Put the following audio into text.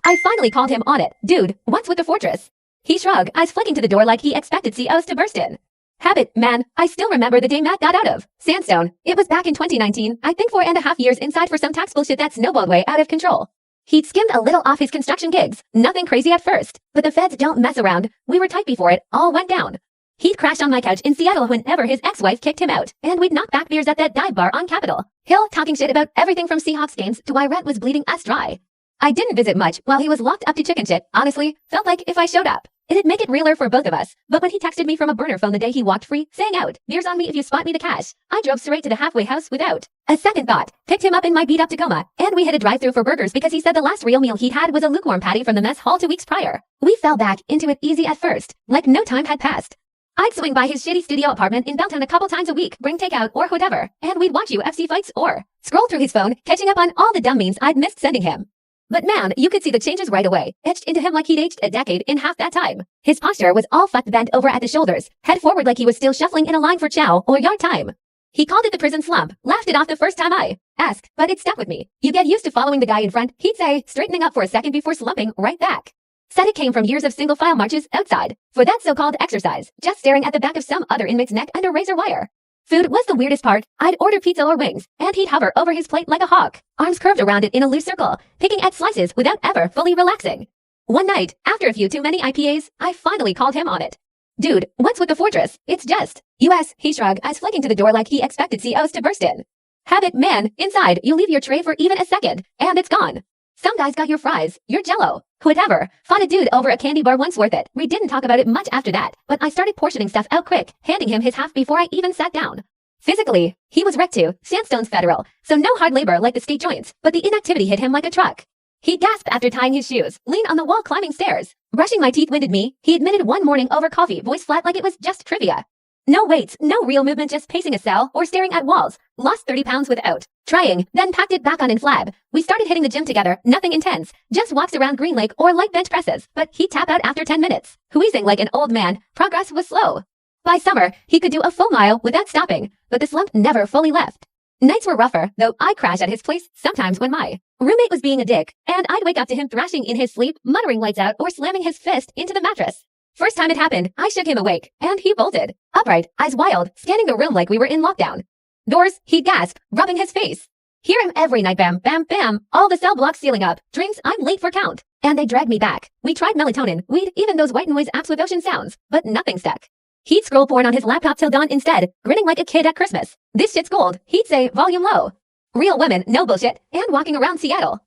I finally called him on it. Dude, what's with the fortress? He shrugged, eyes flicking to the door like he expected COs to burst in. Habit, man. I still remember the day Matt got out of Sandstone. It was back in 2019, I think 4.5 years inside for some tax bullshit that snowballed way out of control. He'd skimmed a little off his construction gigs, nothing crazy at first, but the feds don't mess around. We were tight before it all went down. He'd crashed on my couch in Seattle whenever his ex-wife kicked him out, and we'd knock back beers at that dive bar on Capitol Hill, talking shit about everything from Seahawks games to why rent was bleeding us dry. I didn't visit much while he was locked up to chicken shit, honestly. Felt like if I showed up, it'd make it realer for both of us. But when he texted me from a burner phone the day he walked free, saying out, "Beers on me if you spot me the cash," I drove straight to the halfway house without a second thought, picked him up in my beat-up Tacoma, and we hit a drive-thru for burgers because he said the last real meal he'd had was a lukewarm patty from the mess hall 2 weeks prior. We fell back into it easy at first, like no time had passed. I'd swing by his shitty studio apartment in Belltown a couple times a week, bring takeout or whatever, and we'd watch UFC fights or scroll through his phone, catching up on all the dumb memes I'd missed sending him. But man, you could see the changes right away, etched into him like he'd aged a decade in half that time. His posture was all fucked bent over at the shoulders, head forward like he was still shuffling in a line for chow or yard time. He called it the prison slump, laughed it off the first time I asked, but it stuck with me. You get used to following the guy in front, he'd say, straightening up for a second before slumping right back. Said it came from years of single-file marches outside, for that so-called exercise, just staring at the back of some other inmate's neck under razor wire. Food was the weirdest part. I'd order pizza or wings, and he'd hover over his plate like a hawk, arms curved around it in a loose circle, picking at slices without ever fully relaxing. One night, after a few too many IPAs, I finally called him on it. Dude, what's with the fortress? It's just US, he shrugged, eyes flicking to the door like he expected COs to burst in. Habit, man. Inside, you leave your tray for even a second, and it's gone. Some guys got your fries, your jello, whatever. Fought a dude over a candy bar once worth it. We didn't talk about it much after that, but I started portioning stuff out quick, handing him his half before I even sat down. Physically, he was wrecked too. Sandstone's federal, so no hard labor like the skate joints, but the inactivity hit him like a truck. He gasped after tying his shoes, leaned on the wall climbing stairs. Brushing my teeth winded me, he admitted one morning over coffee, voice flat like it was just trivia. No weights, no real movement, just pacing a cell or staring at walls. Lost 30 pounds without trying, then packed it back on in flab. We started hitting the gym together, nothing intense, just walks around Green Lake or light bench presses, but he'd tap out after 10 minutes. Wheezing like an old man, progress was slow. By summer, he could do a full mile without stopping, but the slump never fully left. Nights were rougher, though I'd crash at his place sometimes when my roommate was being a dick, and I'd wake up to him thrashing in his sleep, muttering lights out or slamming his fist into the mattress. First time it happened, I shook him awake, and he bolted. Upright, eyes wild, scanning the room like we were in lockdown. Doors, he'd gasp, rubbing his face. Hear him every night, bam, bam, bam, all the cell blocks sealing up, drinks, I'm late for count. And they dragged me back. We tried melatonin, weed, even those white noise apps with ocean sounds, but nothing stuck. He'd scroll porn on his laptop till dawn instead, grinning like a kid at Christmas. This shit's gold, he'd say, volume low. Real women, no bullshit, and walking around Seattle,